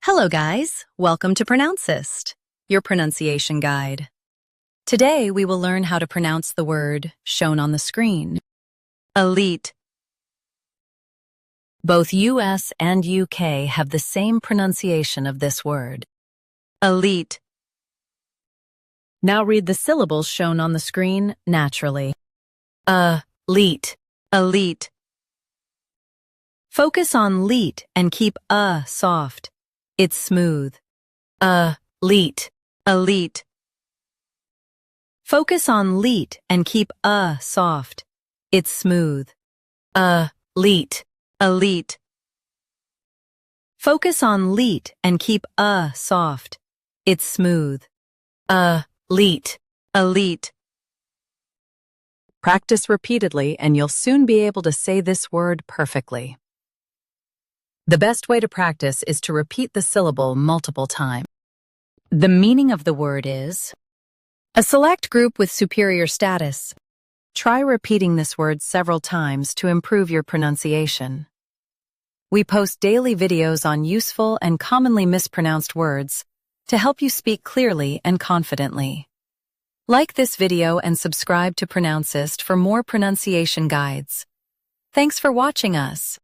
Hello guys, welcome to Pronouncist, your pronunciation guide. Today we will learn how to pronounce the word shown on the screen. Elite. Both US and UK have the same pronunciation of this word. Elite. Now read the syllables shown on the screen naturally. Elite, elite. Focus on leet and keep soft. It's smooth. Elite, elite. Focus on leet and keep soft. It's smooth. Elite, elite. Focus on leet and keep soft. It's smooth. Elite, elite. Practice repeatedly and you'll soon be able to say this word perfectly. The best way to practice is to repeat the syllable multiple times. The meaning of the word is a select group with superior status. Try repeating this word several times to improve your pronunciation. We post daily videos on useful and commonly mispronounced words to help you speak clearly and confidently. Like this video and subscribe to Pronouncist for more pronunciation guides. Thanks for watching us.